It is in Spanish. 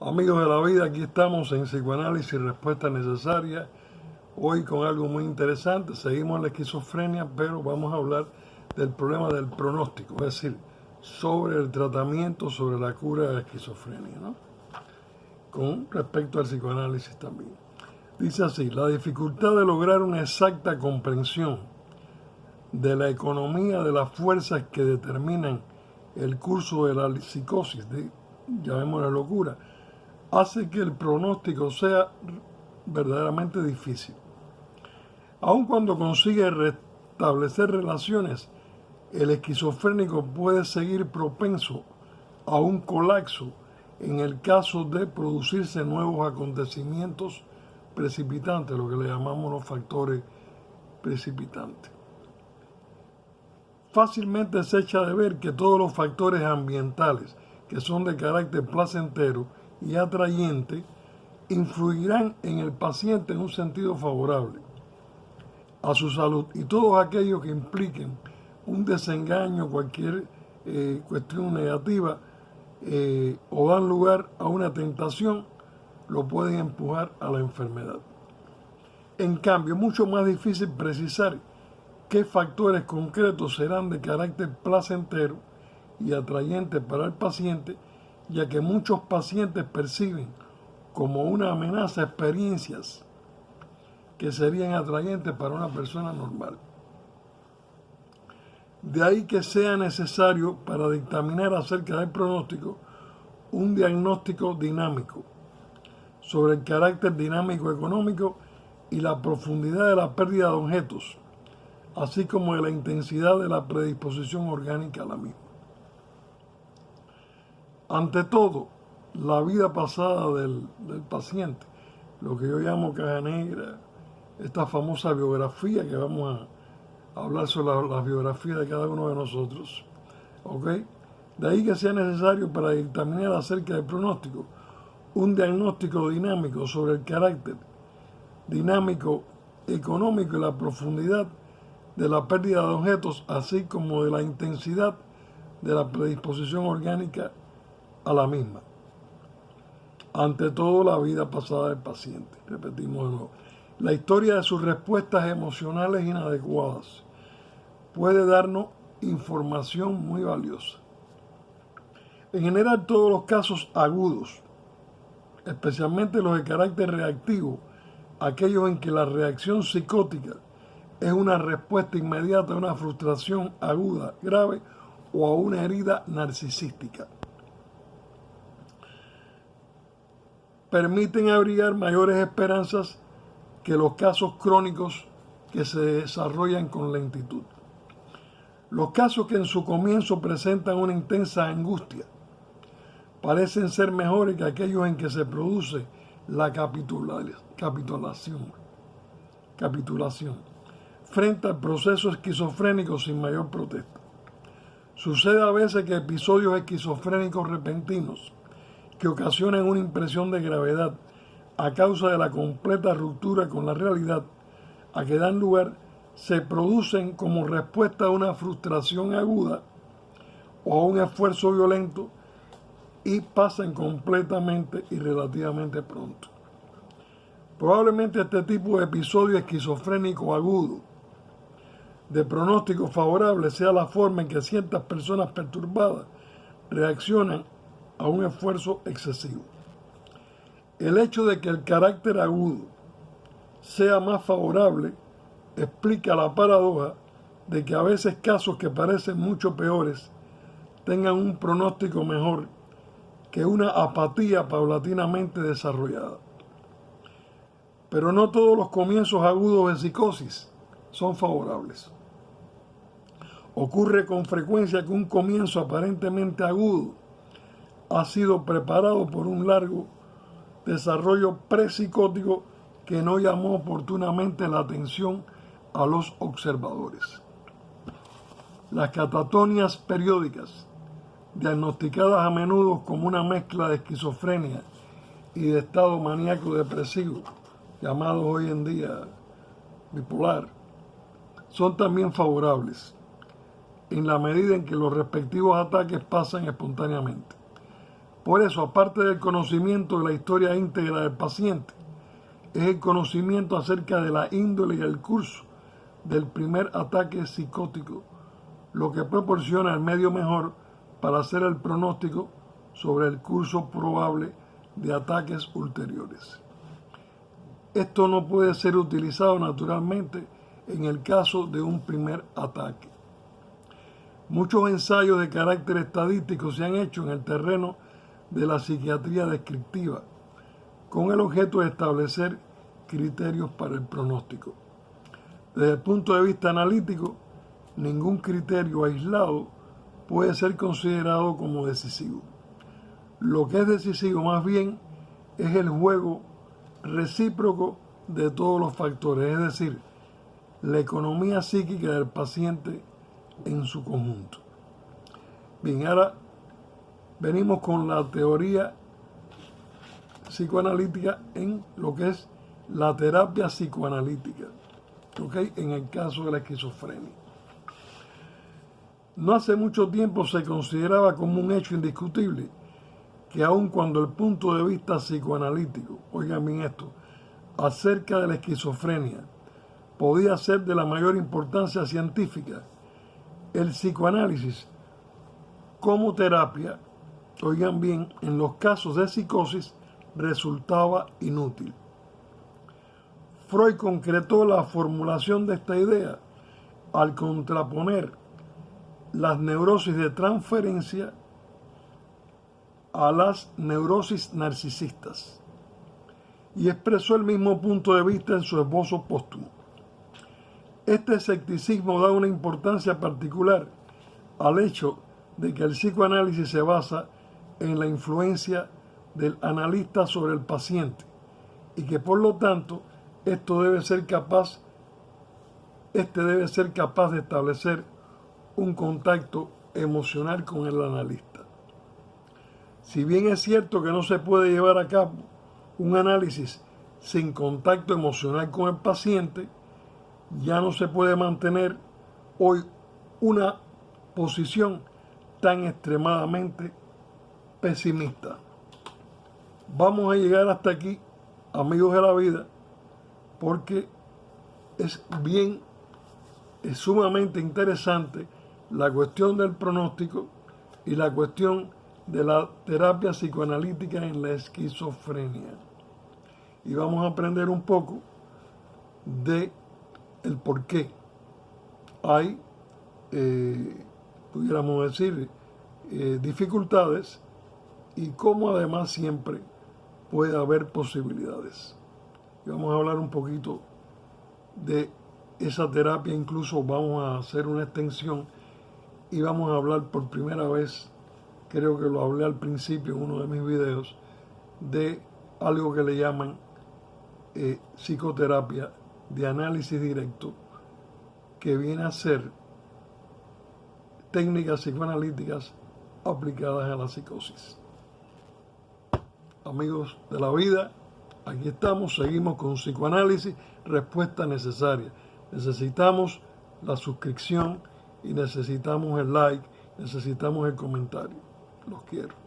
Amigos de la vida, aquí estamos en Psicoanálisis y Respuesta Necesaria. Hoy con algo muy interesante. Seguimos en la esquizofrenia, pero vamos a hablar del problema del pronóstico, es decir, sobre el tratamiento, sobre la cura de la esquizofrenia, ¿no? Con respecto al psicoanálisis también. Dice así: la dificultad de lograr una exacta comprensión de la economía de las fuerzas que determinan el curso de la psicosis, llamémosla locura, hace que el pronóstico sea verdaderamente difícil. Aun cuando consigue restablecer relaciones, el esquizofrénico puede seguir propenso a un colapso en el caso de producirse nuevos acontecimientos precipitantes, lo que le llamamos los factores precipitantes. Fácilmente se echa de ver que todos los factores ambientales que son de carácter placentero y atrayente influirán en el paciente en un sentido favorable a su salud, y todos aquellos que impliquen un desengaño, cualquier cuestión negativa o dan lugar a una tentación, lo pueden empujar a la enfermedad. En cambio, es mucho más difícil precisar qué factores concretos serán de carácter placentero y atrayente para el paciente, ya que muchos pacientes perciben como una amenaza experiencias que serían atrayentes para una persona normal. De ahí que sea necesario, para dictaminar acerca del pronóstico, un diagnóstico dinámico sobre el carácter dinámico económico y la profundidad de la pérdida de objetos, así como de la intensidad de la predisposición orgánica a la misma. Ante todo, la vida pasada del paciente, lo que yo llamo caja negra, esta famosa biografía que vamos a hablar sobre la biografía de cada uno de nosotros, ¿ok? De ahí que sea necesario, para dictaminar acerca del pronóstico, un diagnóstico dinámico sobre el carácter dinámico económico y la profundidad de la pérdida de objetos, así como de la intensidad de la predisposición orgánica a la misma. Ante todo, la vida pasada del paciente. Repetimos de nuevo. La historia de sus respuestas emocionales inadecuadas puede darnos información muy valiosa. En general, todos los casos agudos, especialmente los de carácter reactivo, aquellos en que la reacción psicótica es una respuesta inmediata a una frustración aguda, grave o a una herida narcisística, permiten abrigar mayores esperanzas que los casos crónicos que se desarrollan con lentitud. Los casos que en su comienzo presentan una intensa angustia parecen ser mejores que aquellos en que se produce la capitulación frente al proceso esquizofrénico sin mayor protesta. Sucede a veces que episodios esquizofrénicos repentinos que ocasionan una impresión de gravedad a causa de la completa ruptura con la realidad a que dan lugar, se producen como respuesta a una frustración aguda o a un esfuerzo violento y pasan completamente y relativamente pronto. Probablemente este tipo de episodio esquizofrénico agudo de pronóstico favorable sea la forma en que ciertas personas perturbadas reaccionan a un esfuerzo excesivo. El hecho de que el carácter agudo sea más favorable explica la paradoja de que a veces casos que parecen mucho peores tengan un pronóstico mejor que una apatía paulatinamente desarrollada. Pero no todos los comienzos agudos de psicosis son favorables. Ocurre con frecuencia que un comienzo aparentemente agudo ha sido preparado por un largo desarrollo prepsicótico que no llamó oportunamente la atención a los observadores. Las catatonias periódicas, diagnosticadas a menudo como una mezcla de esquizofrenia y de estado maníaco depresivo, llamados hoy en día bipolar, son también favorables en la medida en que los respectivos ataques pasan espontáneamente. Por eso, aparte del conocimiento de la historia íntegra del paciente, es el conocimiento acerca de la índole y el curso del primer ataque psicótico lo que proporciona el medio mejor para hacer el pronóstico sobre el curso probable de ataques ulteriores. Esto no puede ser utilizado naturalmente en el caso de un primer ataque. Muchos ensayos de carácter estadístico se han hecho en el terreno de la psiquiatría descriptiva, con el objeto de establecer criterios para el pronóstico. Desde el punto de vista analítico, ningún criterio aislado puede ser considerado como decisivo. Lo que es decisivo más bien es el juego recíproco de todos los factores, es decir, la economía psíquica del paciente en su conjunto. Bien, ahora venimos con la teoría psicoanalítica en lo que es la terapia psicoanalítica, ¿okay? En el caso de la esquizofrenia. No hace mucho tiempo se consideraba como un hecho indiscutible que aun cuando el punto de vista psicoanalítico, oigan bien esto, acerca de la esquizofrenia podía ser de la mayor importancia científica, el psicoanálisis como terapia, oigan bien, en los casos de psicosis resultaba inútil. Freud concretó la formulación de esta idea al contraponer las neurosis de transferencia a las neurosis narcisistas y expresó el mismo punto de vista en su esbozo póstumo. Este escepticismo da una importancia particular al hecho de que el psicoanálisis se basa en la influencia del analista sobre el paciente y que por lo tanto este debe ser capaz de establecer un contacto emocional con el analista. Si bien es cierto que no se puede llevar a cabo un análisis sin contacto emocional con el paciente, ya no se puede mantener hoy una posición tan extremadamente pesimista. Vamos a llegar hasta aquí, amigos de la vida, porque es sumamente interesante la cuestión del pronóstico y la cuestión de la terapia psicoanalítica en la esquizofrenia. Y vamos a aprender un poco de el por qué hay, pudiéramos decir, dificultades y cómo además siempre puede haber posibilidades. Y vamos a hablar un poquito de esa terapia, incluso vamos a hacer una extensión y vamos a hablar por primera vez, creo que lo hablé al principio en uno de mis videos, de algo que le llaman psicoterapia de análisis directo, que viene a ser técnicas psicoanalíticas aplicadas a la psicosis. Amigos de la vida, aquí estamos, seguimos con psicoanálisis, respuesta necesaria. Necesitamos la suscripción y necesitamos el like, necesitamos el comentario. Los quiero.